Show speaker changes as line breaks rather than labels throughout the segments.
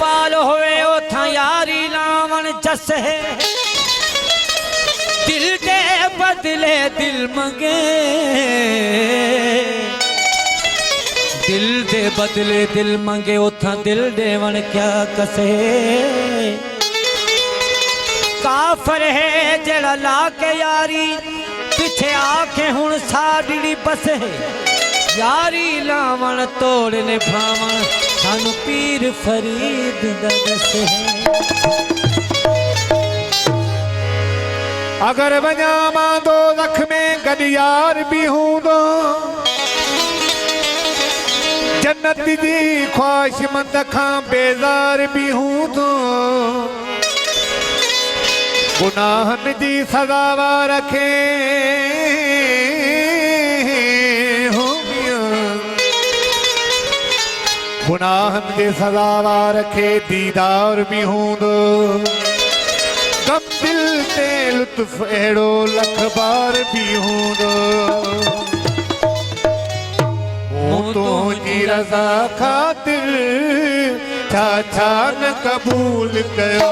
पाल होवे ओथा यारी लावन जस है दिल दे बदले दिल मंगे दिल दे बदले दिल मंगे ओथा दिल देवन क्या कसे काफर है जड़ा ला के यारी पिछे आके हुण साड़ी बस है यारी लावन तोड़ ने भावन सानू पीर फरीद दस है
अगर वजामा दो लख में गदियार भी हूं दो जन्नत दी ख्वाहिशमंद खां बेजार भी हूं दो गुनाहन दी सजावा रखे गुनाहन दी सजावा रखे दीदार भी हूं दो गम दिल ते लुत्फ एड़ो लख बार भी हूं दो तो जी रज़ा खातिर छा छा न कबूल कयो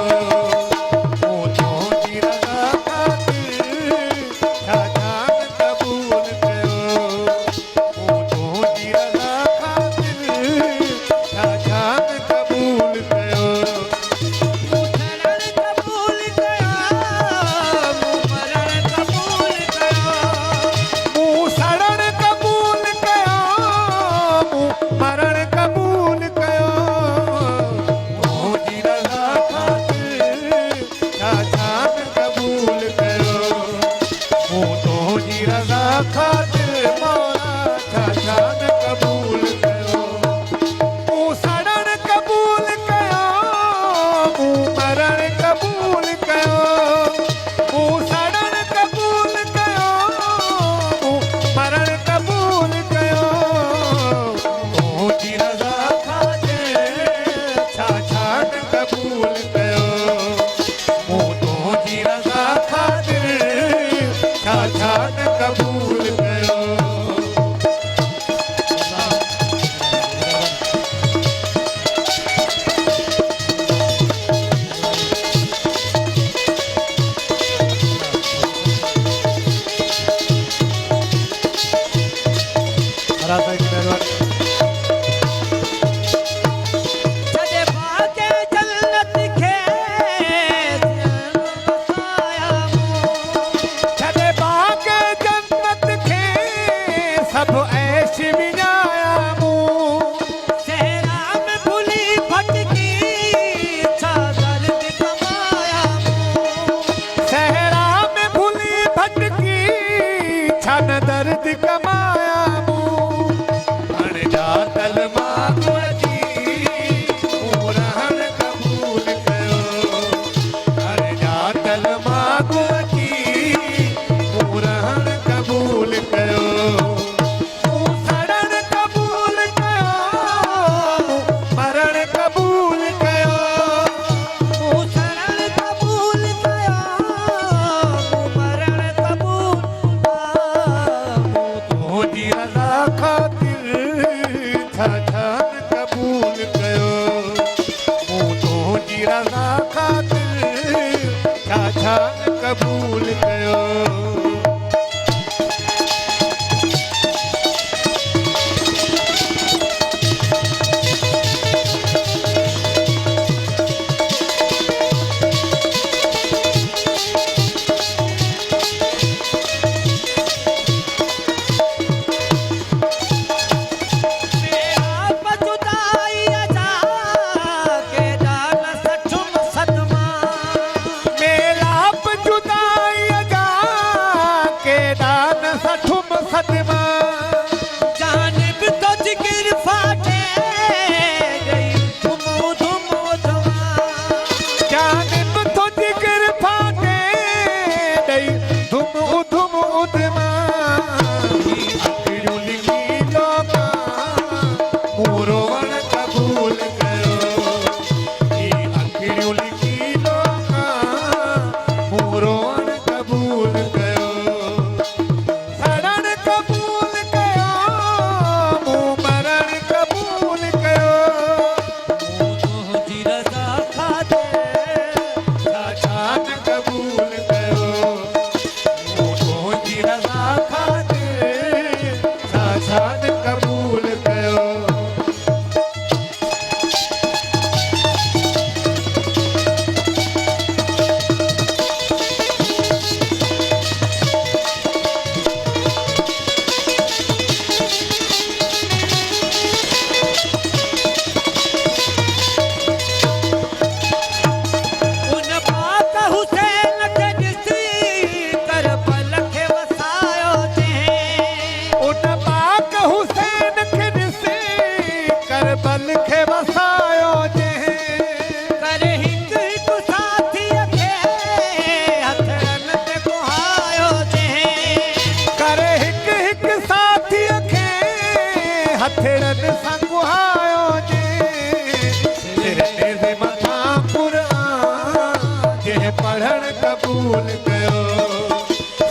कबूल कयो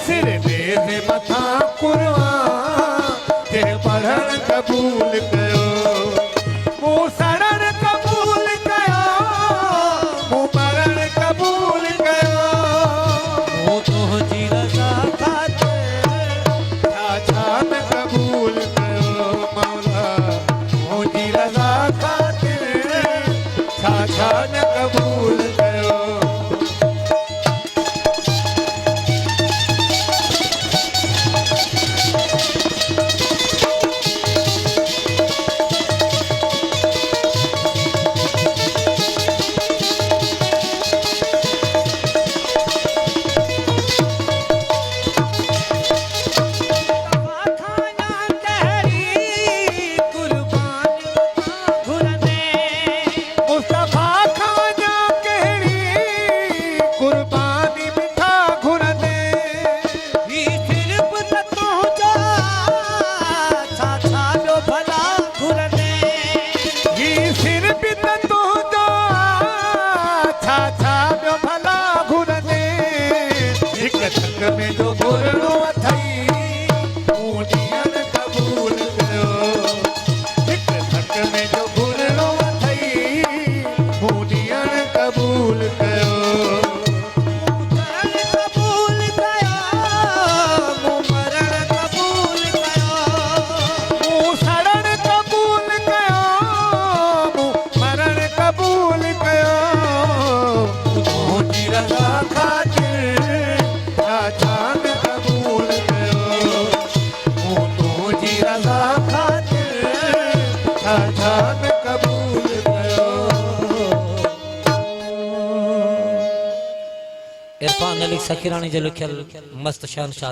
सिर ते मथा कुरान ते पढ़ण कबूल कयो मूं सड़ण कबूल कयो मूं मरण कबूल कयो
मूं तुंहिंजी रज़ा ख़ातिर
छा न कबूल कयो मौला मुंहिंजी रज़ा ख़ातिर छा न कबूल कयो मुस्तफा खां कहिड़ी कुर्बानी मिठा घुरंदे
ही सिर्फ़ त तुंहिंजो छा छा ॿियो भला घुरंदे
ही सिर बि त तुंहिंजो छा छा ॿियो भला घुरंदे हिकु थक में जो घुरणो अथई मूं ॾींहं कबूल कयो हिकु थक में जो घुरणो अथई मूं ॾींहं कबूल कयो
मरण कबूल कयो मूं मरण कबूल कयो
मूं सड़ण कबूल कयो मूं मरण कबूल कयो तुंहिंजी रज़ा ख़ातिर छा न कबूल कयो मूं तुंहिंजी रज़ा ख़ातिर छा न कबूल कयो
इरफान अली सखीरानी जो लिखियल मस्त शहनशाह